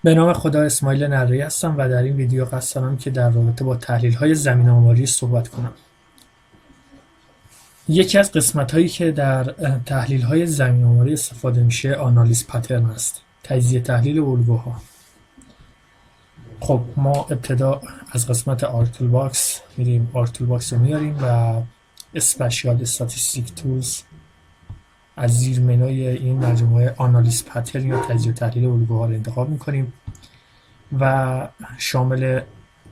به نام خدا، اسماعیل نره‌ای هستم و در این ویدیو قصد دارم که در رابطه با تحلیل‌های زمین‌آماری صحبت کنم. یکی از قسمت‌هایی که در تحلیل‌های زمین‌آماری استفاده میشه آنالیز پترن است، تجزیه تحلیل الگوها. خب ما ابتدا از قسمت آرتول باکس میریم، آرتول باکس رو میاریم و اسپشیال استاتیستیک تولز از زیر منوی این مجموعه آنالیز پترن یا تجزیه تحلیل الگوها رو انتخاب میکنیم و شامل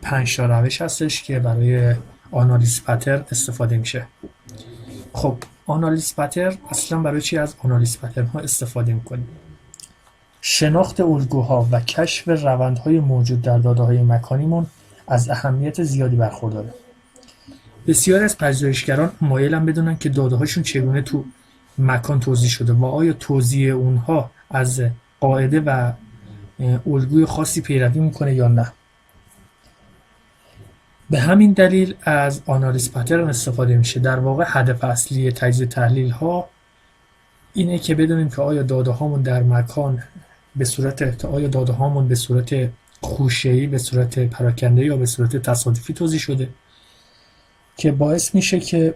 5 تا روش هستش که برای آنالیز پترن استفاده میشه. خب آنالیز پترن اصلا برای چی از آنالیز پترن ها استفاده میکنیم؟ شناخت الگوها و کشف روندهای موجود در داده‌های مکانیمون از اهمیت زیادی برخورداره. بسیاری از پژوهشگران مایلن بدونن که داده‌هاشون چگونه تو مکان توزیع شده و آیا توزیع اونها از قاعده و الگوی خاصی پیروی میکنه یا نه. به همین دلیل از آنالیز پترن استفاده میشه. در واقع هدف اصلی تجزیه تحلیل ها اینه که بدونیم که آیا داده هامون در مکان به صورت خوشه‌ای، به صورت پراکنده یا به صورت تصادفی توزیع شده، که باعث میشه که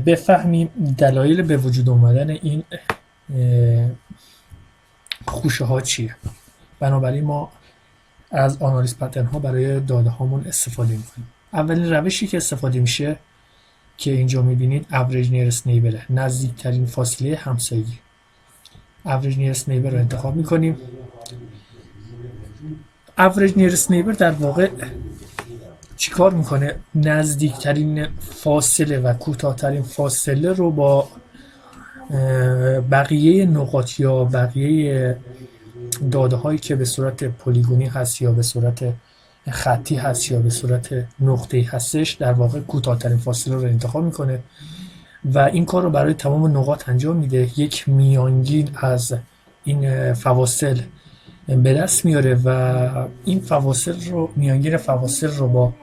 بفهمیم دلایل به وجود اومدن این خوشه ها چیه. بنابراین ما از آنالیز پترن ها برای داده هامون استفاده میکنیم. اولین روشی که استفاده میشه که اینجا میبینید average nearest neighbor، نزدیکترین فاصله همسایگی. average nearest neighbor رو انتخاب میکنیم. average nearest neighbor در واقع چیکار میکنه؟ نزدیکترین فاصله و کوتاه‌ترین فاصله رو با بقیه نقاط یا بقیه داده هایی که به صورت پلیگونی هست یا به صورت خطی هست یا به صورت نقطه‌ای هستش، در واقع کوتاه‌ترین فاصله رو انتخاب میکنه و این کار رو برای تمام نقاط انجام میده. یک میانگین از این فواصل به دست میاره و این میانگین فواصل رو با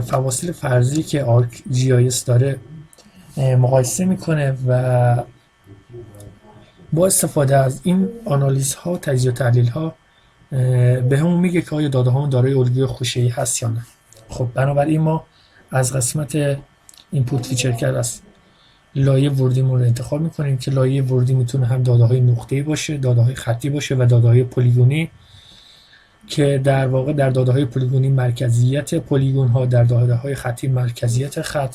فواصل فرضی که آرک جی آی اس داره مقایسه میکنه و با استفاده از این آنالیز ها، تجزیه و تحلیل ها، به همون میگه که آیا داده هامون دارای الگوی خوشه‌ای هست یا نه. خب بنابراین ما از قسمت اینپوت فیچر کرد از لایه وردیمون رو انتخاب میکنیم که لایه وردی میتونه هم داده های نقطه‌ای باشه، داده های خطی باشه و داده های پلیگونی، که در واقع در داده های پلیگونی مرکزیت پلیگون ها، در داده های خطی مرکزیت خط،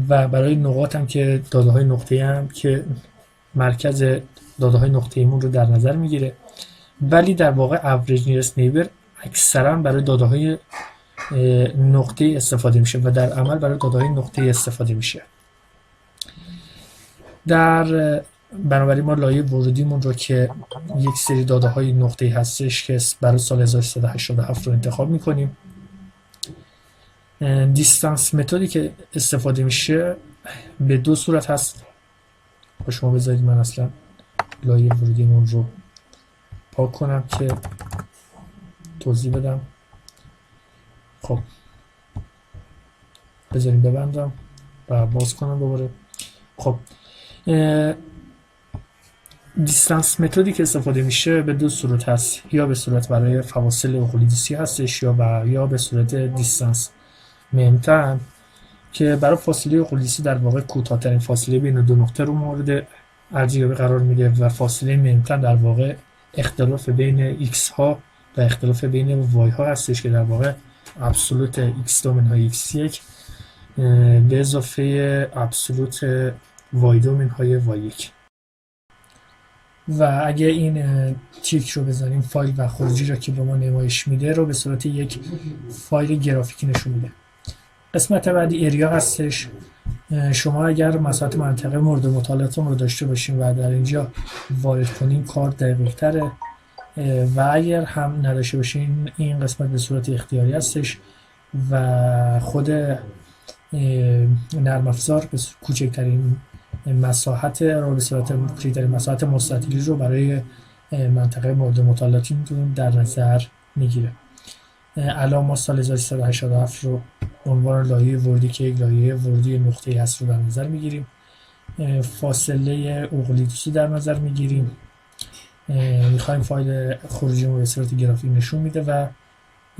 و برای نقاط هم که داده های نقطه‌ای هم که مرکز داده های نقطه‌ایمون رو در نظر میگیره. ولی در واقع average nearest neighbor اکثرا برای داده های نقطه‌ای استفاده میشه و در عمل برای داده های نقطه‌ای استفاده میشه. بنابراین ما لایه ورودیمون رو که یک سری داده های نقطه‌ای هستش که برای سال 1387 رو انتخاب میکنیم. دیستانس متدی که استفاده میشه به دو صورت هست. با شما بذارید من اصلا لایه ورودیمون رو پاک کنم که توضیح بدم. خب بذاریم ببندم و باز کنم دوباره. خب دیستانس متدی که استفاده میشه به دو صورت هست، یا به صورت برای فواصل اقلیدوسی هستش یا به صورت دیستانس مهمتن که برای فاصله اقلیدوسی در واقع کوتاه‌ترین فاصله بین دو نقطه رو مورد ارزیابی قرار میده و فاصله مهمتن در واقع اختلاف بین x ها و اختلاف بین y ها هستش که در واقع ابسولوت x2 منهای x1 به اضافه ابسولوت y2 منهای y1. و اگه این تیک رو بزنیم فایل و خروجی را که به ما نمایش میده رو به صورت یک فایل گرافیکی نشون میده. قسمت بعدی اریا هستش. شما اگر مساحت منطقه مورد مطالعاتتون رو داشته باشین و در اینجا وارد کنین کار دقیق تره، و اگر هم نداشته باشین این قسمت به صورت اختیاری هستش و خود نرم افزار به کوچکترین مساحت رو به صورت کوچکترین مساحت مستطیلی رو برای منطقه مورد مطالعاتتون در نظر میگیره. الان ما سال 1387 رو عنوان لایه وردی که یک لایه وردی نقطه‌ای هست رو در نظر میگیریم. فاصله اقلیدوسی در نظر میگیریم میخوایم فایل خروجی رو به صورت گرافیک نشون میده و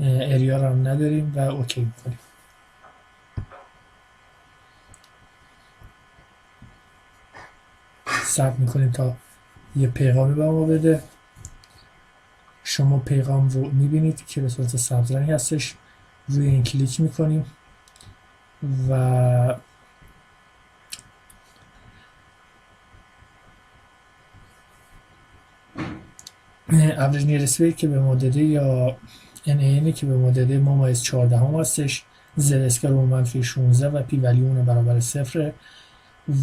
اریا هم نداریم و اوکی میکنیم. صبر میکنیم تا یه پیغامی به ما بده. شما پیغام رو میبینید که به صورت سبز رنگ هستش. روی این کلیک میکنیم و average nearest weight که به ما داده یا NAN که به ما داده ممیز 14 هم هستش. زد اسکوئر منفی 16 و پی ولیو اون برابر 0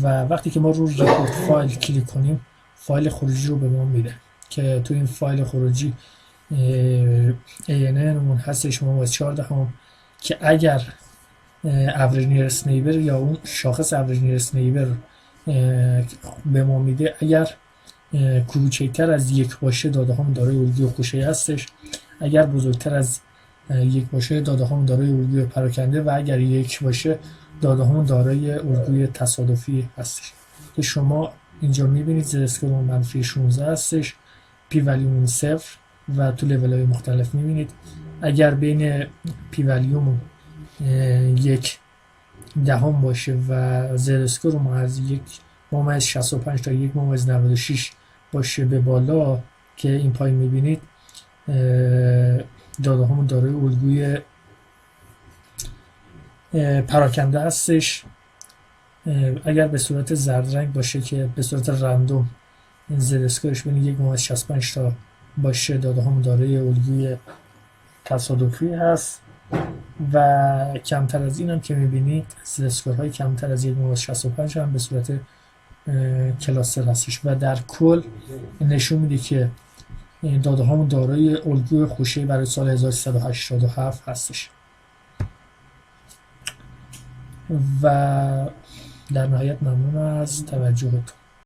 و وقتی که ما رو ریپورت فایل کلیک کنیم فایل خروجی رو به ما میده که تو این فایل خروجی ANN اون هستش ممیز 14 هم که اگر average nearest neighbor یا اون شاخص average nearest neighbor به ما میده اگر کوچکتر از یک باشه داده هامون دارای الگوی خوشه هستش. اگر بزرگتر از یک باشه داده هامون دارای الگوی پراکنده و اگر یک باشه داده هامون دارای الگوی تصادفی هستش که شما اینجا میبینید زد اسکوئر منفی 16 هستش، پی ولیومون 0 و تو لیول های مختلف میبینید اگر بین پی ولیومون 1 دهم باشه و زد اسکوئر از 1.65 تا 1.96 باشه به بالا که این پایین میبینید داده همون دارای الگوی پراکنده هستش. اگر به صورت زرد رنگ باشه که به صورت رندوم زد اسکوئرش بین 1.65 تا باشه داده همون دارای الگوی تصادفی هست و کمتر از این هم که میبینید زد اسکوئرهای کمتر از 1.65 هم به صورت کلاستر هستش و در کل نشون میده که داده هامون دارای الگوی خوشه برای سال 1387 هستش و در نهایت ممنون از توجهتون.